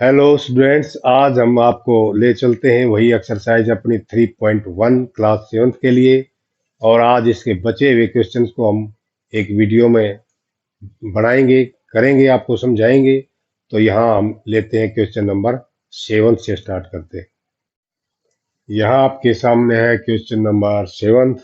Hello students, आज हम आपको ले चलते हैं वही एक्सरसाइज अपनी 3.1 क्लास 7 के लिए। और आज इसके बचे हुए क्वेश्चंस को हम एक वीडियो में बनाएंगे, करेंगे, आपको समझाएंगे। तो यहाँ हम लेते हैं क्वेश्चन नंबर 7 से स्टार्ट करते हैं। यहाँ आपके सामने है क्वेश्चन नंबर 7।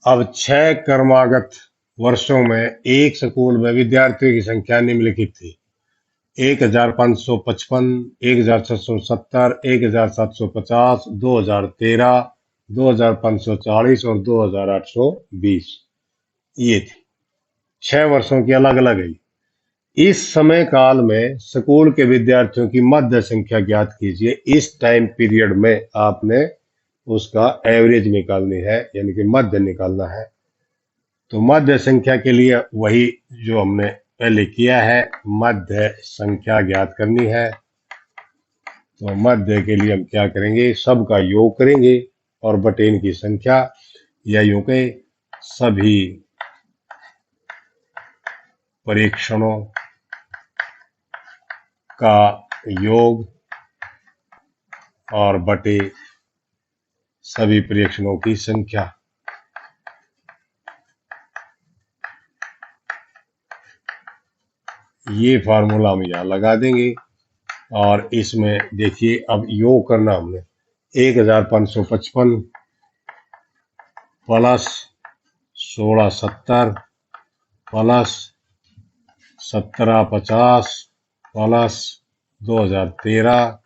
अब 6 क्रमागत वर्षों में एक स्कूल में विद्यार्थियों की संख्या निम्नलिखित थी: 1555, 1670, 1750, 2013, 2540 और 2820। ये थी 6 वर्षों की अलग अलग है। इस समय काल में स्कूल के विद्यार्थियों की मध्य संख्या ज्ञात कीजिए। इस टाइम पीरियड में आपने उसका एवरेज निकालनी है, यानी कि मध्य निकालना है। तो मध्य संख्या के लिए वही जो हमने पहले किया है, मध्य संख्या ज्ञात करनी है। तो मध्य के लिए हम क्या करेंगे, सब का योग करेंगे और बटे इनकी संख्या, या यूं के सभी परीक्षणों का योग और बटे सभी परीक्षणों की संख्या। ये फार्मूला हम यहाँ लगा देंगे। और इसमें देखिए, अब योग करना हमने 1555 प्लस 1670 प्लस 1750 प्लस 2013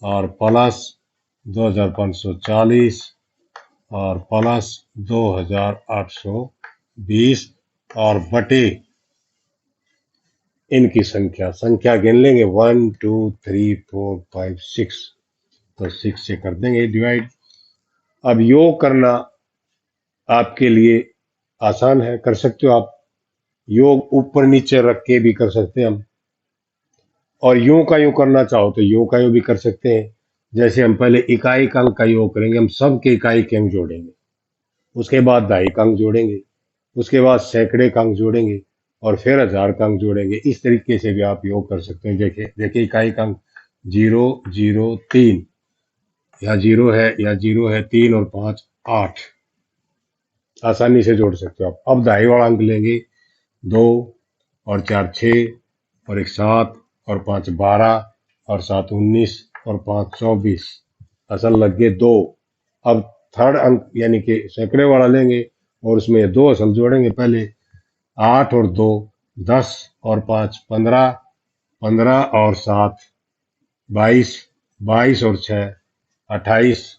और प्लस 2540 और प्लस 2820 और बटे इनकी संख्या गिन लेंगे 1 2 3 4 5 6। तो 6 से कर देंगे डिवाइड। अब योग करना आपके लिए आसान है, कर सकते हो आप। योग ऊपर नीचे रख के भी कर सकते हैं हम, और यूं का यूं करना चाहो तो यूं का यूं भी कर सकते हैं। जैसे हम पहले इकाई का अंक का योग करेंगे, हम सबके इकाई के अंक जोड़ेंगे, उसके बाद दहाई का अंक जोड़ेंगे, उसके बाद सैकड़े का अंक जोड़ेंगे और फिर हजार का अंक जोड़ेंगे। इस तरीके से भी आप योग कर सकते हैं। देखिए देखिए, इकाई का अंक 003, या 0 है, या 0 है, 3 और 5 8, आसानी से जोड़ सकते हो आप। अब दहाई वाला अंक लेंगे, 2 और 4 6 और 1 7 और 5 12 और 7 19 और 5 24, असल लग गए 2। अब थर्ड अंक यानी कि सैकड़े वाला लेंगे और उसमें 2 असल जोड़ेंगे। पहले 8 और 2 10 और 5 15, 15 और 7 22, 22 और 6 28,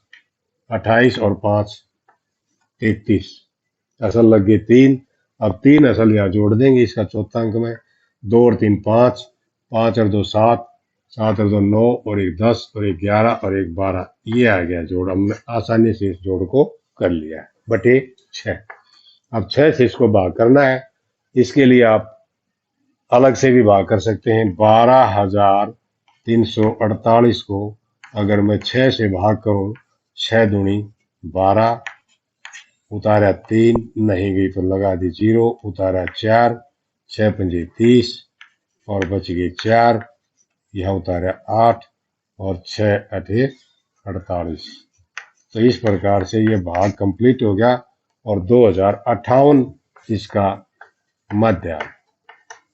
28 और 5 33, असल लग गए 3। अब 3 असल यहाँ जोड़ देंगे इसका चौथा अंक में, 2 और 3 5, 5 और 2 7, 7 और 2 9 और 1 10 और 1 11 और 1 12। ये आ गया जोड़। हमने आसानी से इस जोड़ को कर लिया है बटे 6। अब 6 से इसको भाग करना है। इसके लिए आप अलग से भी भाग कर सकते हैं। 12,348 को अगर मैं 6 से भाग करूं, 6 दूनी 12, उतारा 3, नहीं गई तो लगा दी 0, उतारा 4, 6 पंजे 30 और बच गए 4, यह उतारा 8 और 6 अठे 48। तो इस प्रकार से ये भाग कंप्लीट हो गया और 2058 इसका मध्य आया।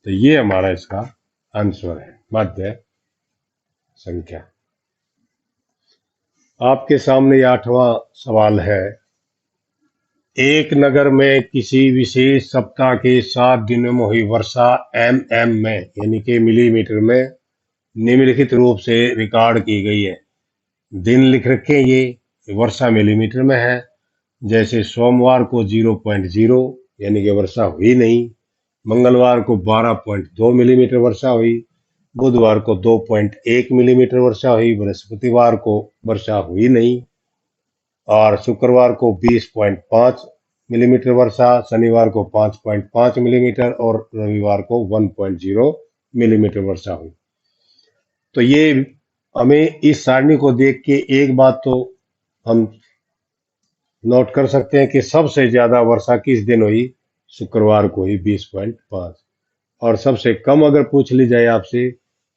तो ये हमारा इसका आंसर है, मध्य संख्या। आपके सामने 8वां सवाल है। एक नगर में किसी विशेष सप्ताह के 7 दिनों में हुई वर्षा mm में, यानी कि मिलीमीटर में, निम्नलिखित रूप से रिकॉर्ड की गई है। दिन लिख रखे हैं, ये वर्षा मिलीमीटर में है। जैसे सोमवार को 0.0 यानी कि वर्षा हुई नहीं, मंगलवार को 12.2 मिलीमीटर वर्षा हुई, बुधवार को 2.1 मिलीमीटर वर्षा हुई, बृहस्पतिवार को वर्षा हुई नहीं, और शुक्रवार को 20.5 मिलीमीटर वर्षा, शनिवार को 5.5 मिलीमीटर और रविवार को 1.0 मिलीमीटर वर्षा हुई। तो ये हमें इस सारणी को देख के एक बात तो हम नोट कर सकते हैं कि सबसे ज्यादा वर्षा किस दिन हुई, शुक्रवार को हुई 20.5। और सबसे कम अगर पूछ ली जाए आपसे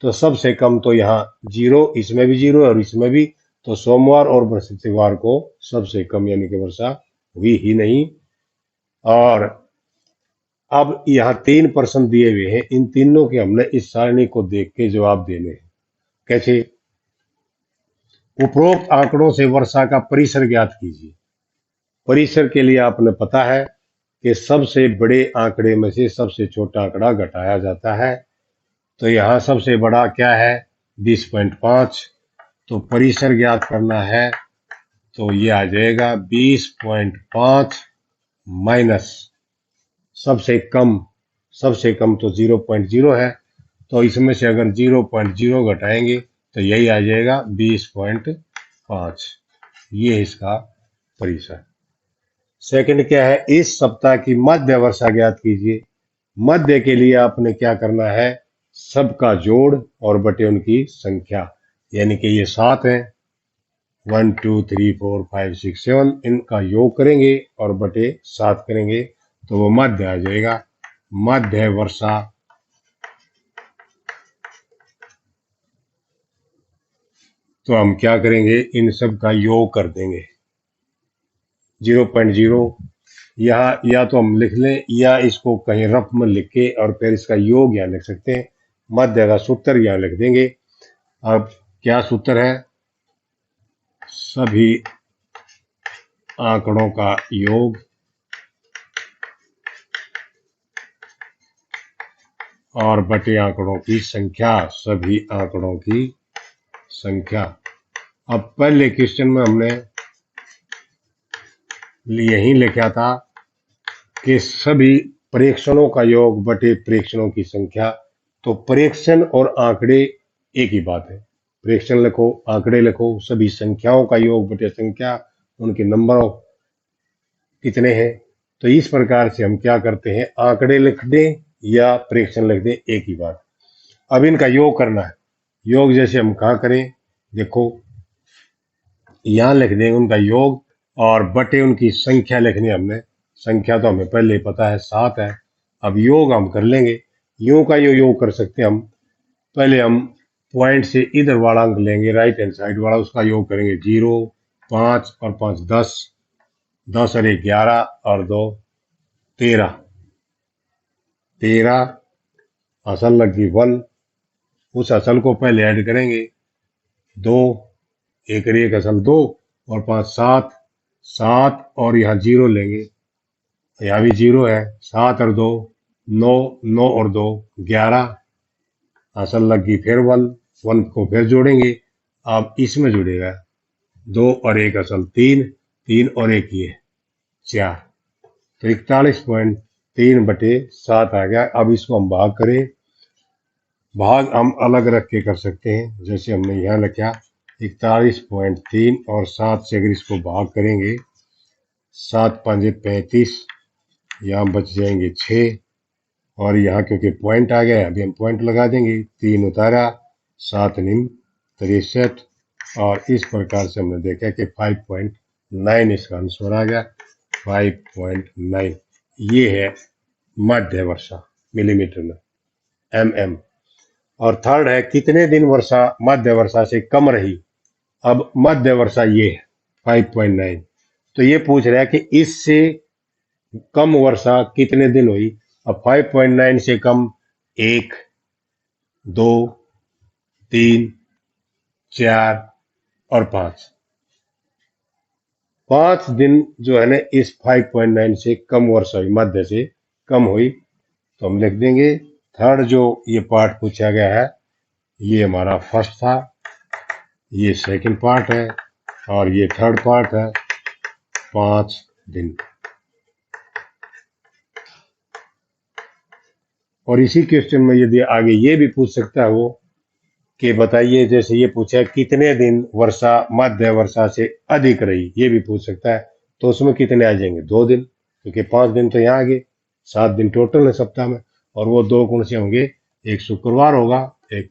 तो सबसे कम तो यहाँ 0, इसमें भी 0 और इसमें भी, तो सोमवार और बृहस्पतिवार को सबसे कम यानी कि वर्षा हुई ही नहीं। और अब यहाँ 3 प्रश्न दिए हुए हैं, इन तीनों के हमने इस सारणी को देख के जवाब देने हैं। कैसे? उपरोक्त आंकड़ों से वर्षा का परिसर ज्ञात कीजिए। परिसर के लिए आपने पता है कि सबसे बड़े आंकड़े में से सबसे छोटा आंकड़ा घटाया जाता है। तो यहाँ सबसे बड़ा क्या है? 20.5। तो परिसर ज्ञात करना है तो ये आ जाएगा 20.5 माइनस सबसे कम तो 0.0 है, तो इसमें से अगर 0.0 घटाएंगे तो यही आ जाएगा 20.5। ये इसका परिसर। सेकंड क्या है? इस सप्ताह की मध्य वर्षा ज्ञात कीजिए। मध्य के लिए आपने क्या करना है? सबका जोड़ और बटे उनकी संख्या, यानी कि ये 7 है, 1 2 3 4 5 6 7, इनका योग करेंगे और बटे 7 करेंगे तो वो मध्य आ जाएगा। मध्य वर्षा तो हम क्या करेंगे? इन सब का योग कर देंगे। 0.0 यहाँ या तो हम लिख लें या इसको कहीं रफ में लिख के और फिर इसका योग यहाँ लिख सकते हैं। मध्य का सूत्र यहाँ लिख देंगे। अब क्या सूत्र है? सभी आंकड़ों का योग और बटे आंकड़ों की संख्या, सभी आंकड़ों की संख्या। अब पहले क्वेश्चन में हमने यही लिखा था कि सभी प्रेक्षणों का योग बटे प्रेक्षणों की संख्या। तो प्रेक्षण और आंकड़े एक ही बात है। प्रेक्षण लिखो, आंकड़े लिखो, सभी संख्याओं का योग बटे संख्या, उनके नंबरों कितने हैं। तो इस प्रकार से हम क्या करते हैं? आंकड़े लिख दें या प्रेक्षण लिख दें, एक ही बात। अब इनका योग करना है। योग जैसे हम कहाँ करें? देखो, यहाँ लिख देंगे उनका योग और बटे उनकी संख्या लिखनी है हमने। संख्या तो हमें पहले ही पता है 7 है। अब योग हम कर लेंगे। योग का योग कर सकते हैं हम। पहले हम पॉइंट से इधर वाला अंक लेंगे, राइट हैंड साइड वाला, उसका योग करेंगे 0, 5 और 5 10, 10 और 1 11 और 2 13, 13 असल लगी 1, उस असल को पहले ऐड करेंगे 2, 1 और 1 असल 2 और 5 7, 7 और यहाँ 0 लेंगे, यहाँ भी 0 है, 7 और 2 9, 9 और 2 11, असल लगी फिर 1, 1 को फिर जोड़ेंगे। अब इसमें जुड़ेगा 2 और 1 असल 3, 3 और 1 ये 4, तो 41.3 बटे 7 आ गया। अब इसको हम भाग करें। भाग हम अलग रख के कर सकते हैं, जैसे हमने यहाँ लिखा 41.3 और 7 से अगर इसको भाग करेंगे, 7 5 35, यहाँ बच जाएंगे 6 और यहाँ क्योंकि पॉइंट आ गया अभी हम पॉइंट लगा देंगे, 3 उतारा, 7 निम 63 और इस प्रकार से हमने देखा कि 5.9 इसका आंसर आ गया। 5.9 ये है मध्य वर्षा मिलीमीटर में, mm। और थर्ड है कितने दिन वर्षा मध्य वर्षा से कम रही। अब मध्य वर्षा ये है 5.9, तो ये पूछ रहा है कि इससे कम वर्षा कितने दिन हुई। अब 5.9 से कम 1, 2, 3, 4 और 5, 5 दिन जो है ना इस 5.9 से कम वर्षा हुई, मध्य से कम हुई। तो हम लिख देंगे थर्ड जो ये पार्ट पूछा गया है ये हमारा फर्स्ट था, ये सेकंड पार्ट है और ये थर्ड पार्ट है, 5 दिन। और इसी क्वेश्चन में यदि आगे ये भी पूछ सकता है वो कि बताइए, जैसे ये पूछा है कितने दिन वर्षा मध्य वर्षा से अधिक रही, ये भी पूछ सकता है। तो उसमें कितने आ जाएंगे? 2 दिन, क्योंकि 5 दिन तो यहाँ आ गए, 7 दिन टोटल है सप्ताह में, और वो 2 कौन से होंगे? एक शुक्रवार होगा, एक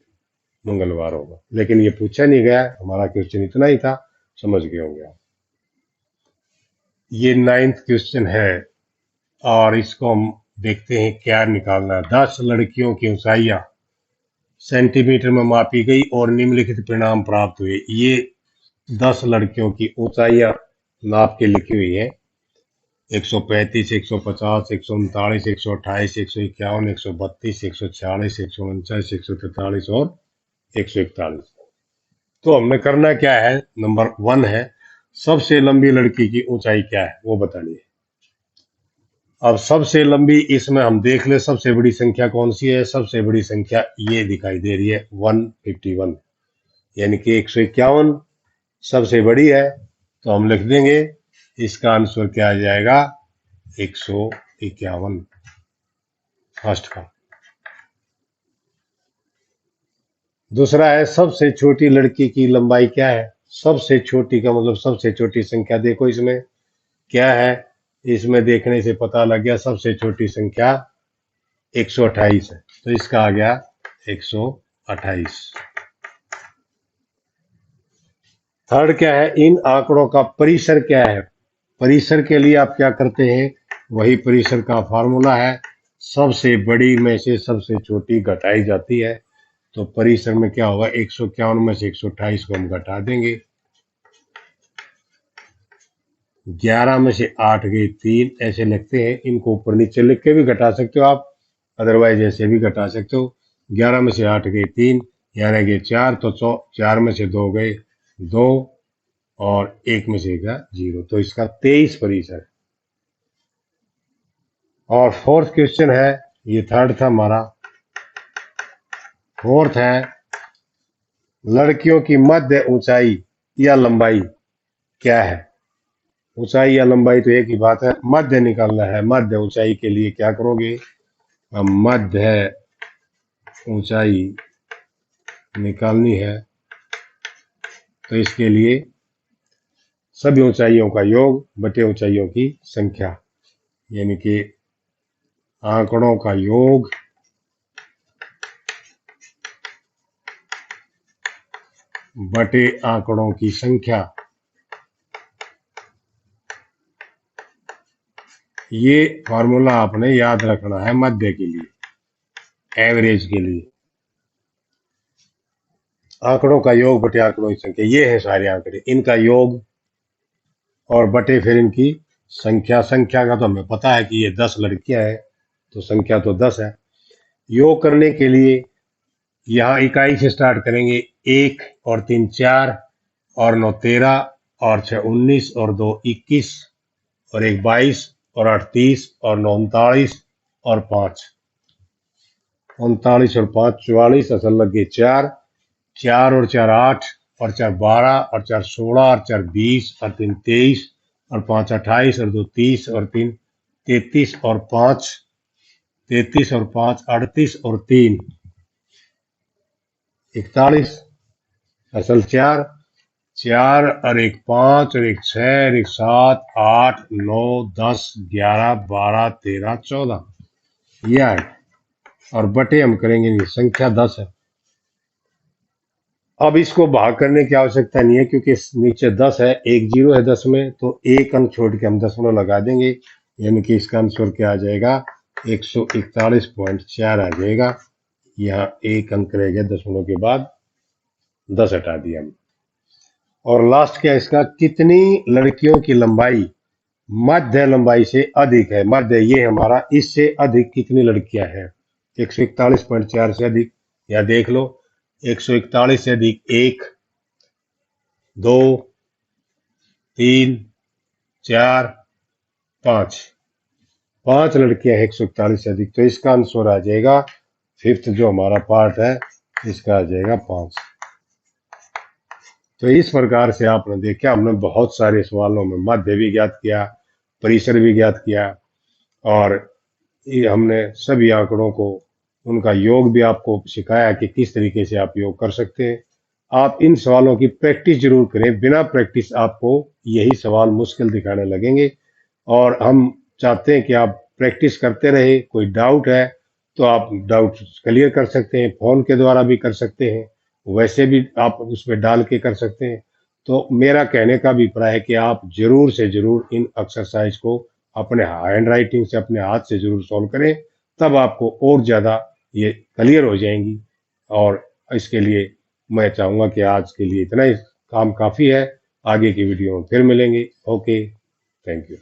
मंगलवार होगा। लेकिन ये पूछा नहीं गया, हमारा क्वेश्चन इतना ही था, समझ गए होंगे आप। ये 9th क्वेश्चन है और इसको हम देखते हैं क्या निकालना है। 10 लड़कियों की ऊंचाइयां सेंटीमीटर में मापी गई और निम्नलिखित परिणाम प्राप्त हुए। ये 10 लड़कियों की ऊंचाइयां नाप के लिखी हुई है। 135, 150, 139, 128, 151, 132, 146, 149, 143 और 141। तो हमने करना क्या है, नंबर 1 है सबसे लंबी लड़की की ऊंचाई क्या है वो बतानी है। अब सबसे लंबी इसमें हम देख ले सबसे बड़ी संख्या कौन सी है। सबसे बड़ी संख्या ये दिखाई दे रही है 151, यानी कि 151 सबसे बड़ी है। तो हम लिख देंगे इसका आंसर क्या आ जाएगा 151 फर्स्ट का। दूसरा है सबसे छोटी लड़की की लंबाई क्या है। सबसे छोटी का मतलब सबसे छोटी संख्या देखो इसमें क्या है। इसमें देखने से पता लग गया सबसे छोटी संख्या 128 है, तो इसका आ गया 128। थर्ड क्या है, इन आंकड़ों का परिसर क्या है। परिसर के लिए आप क्या करते हैं, वही परिसर का फॉर्मूला है, सबसे बड़ी में से सबसे छोटी घटाई जाती है। तो परिसर में क्या होगा, 151 में से 128 को हम घटा देंगे। 11 में से 8 गई 3, ऐसे लिखते हैं। इनको ऊपर नीचे लिख के भी घटा सकते हो आप, अदरवाइज ऐसे भी घटा सकते हो। 11 में से 8 गई 3, यानी कि 4, तो 4 में से 2 गए 2 और 1 में से गया 0, तो इसका 23 परिसर। और फोर्थ क्वेश्चन है, ये थर्ड था हमारा। फोर्थ है लड़कियों की मध्य ऊंचाई या लंबाई क्या है। ऊंचाई या लंबाई तो एक ही बात है, मध्य निकालना है। मध्य ऊंचाई के लिए क्या करोगे, अब मध्य ऊंचाई निकालनी है तो इसके लिए सभी ऊंचाइयों का योग बटे ऊंचाइयों की संख्या, यानी कि आंकड़ों का योग बटे आंकड़ों की संख्या। ये फॉर्मूला आपने याद रखना है मध्य के लिए, एवरेज के लिए। आंकड़ों का योग बटे आंकड़ों की संख्या, ये है सारे आंकड़े, इनका योग और बटे फिर इनकी संख्या। संख्या का तो हमें पता है कि ये 10 लड़कियां हैं, तो संख्या तो 10 है। योग करने के लिए यहाँ इकाई से स्टार्ट करेंगे। 1 और 3 4 और 9 13 और 6 19 और 2 21 और 1 22 और 8 30 और 9 39 और 5 39 और 5 44, असल लग गए 4 4 और 4 8 और 4 12 और 4 16 और 4 20 और 3 23 और 5 28 और 2 30 और 3 33 और 5 33 और 5 38 और 3 41, असल 4 4 और 1 5 और 1 6 और 1 7 8 9 10 11 12 13 14, ये है। और बटे हम करेंगे नहीं, संख्या 10 है। अब इसको भाग करने की आवश्यकता नहीं है क्योंकि नीचे 10 है, एक जीरो है 10 में, तो एक अंक छोड़ के हम दशमलव लगा देंगे, यानी कि इसका आंसर क्या आ जाएगा 141.4 आ जाएगा। यहाँ एक अंक रह गया दशमलव के बाद, 10 हटा दिया हम। और लास्ट क्या है इसका, कितनी लड़कियों की लंबाई मध्य लंबाई से अधिक है। मध्य ये हमारा, इससे अधिक कितनी लड़कियां हैं, 141.4 से अधिक। या देख लो 141 से अधिक 1 2 3 4 5, 5 लड़कियां हैं 141 से अधिक, तो इसका आंसर आ जाएगा फिफ्थ जो हमारा पार्ट है, इसका आ जाएगा 5। तो इस प्रकार से आपने देखा, हमने बहुत सारे सवालों में मध्य भी ज्ञात किया, परिसर भी ज्ञात किया, और ये हमने सभी आंकड़ों को उनका योग भी आपको सिखाया कि किस तरीके से आप योग कर सकते हैं। आप इन सवालों की प्रैक्टिस जरूर करें, बिना प्रैक्टिस आपको यही सवाल मुश्किल दिखाने लगेंगे। और हम चाहते हैं कि आप प्रैक्टिस करते रहे। कोई डाउट है तो आप डाउट क्लियर कर सकते हैं, फोन के द्वारा भी कर सकते हैं, वैसे भी आप उसमें डाल के कर सकते हैं। तो मेरा कहने का अभिप्राय है कि आप जरूर से जरूर इन एक्सरसाइज को अपने हैंड राइटिंग से, अपने हाथ से जरूर सॉल्व करें, तब आपको और ज्यादा ये क्लियर हो जाएंगी। और इसके लिए मैं चाहूंगा कि आज के लिए इतना ही काम काफी है। आगे की वीडियो में फिर मिलेंगे। Okay, thank you.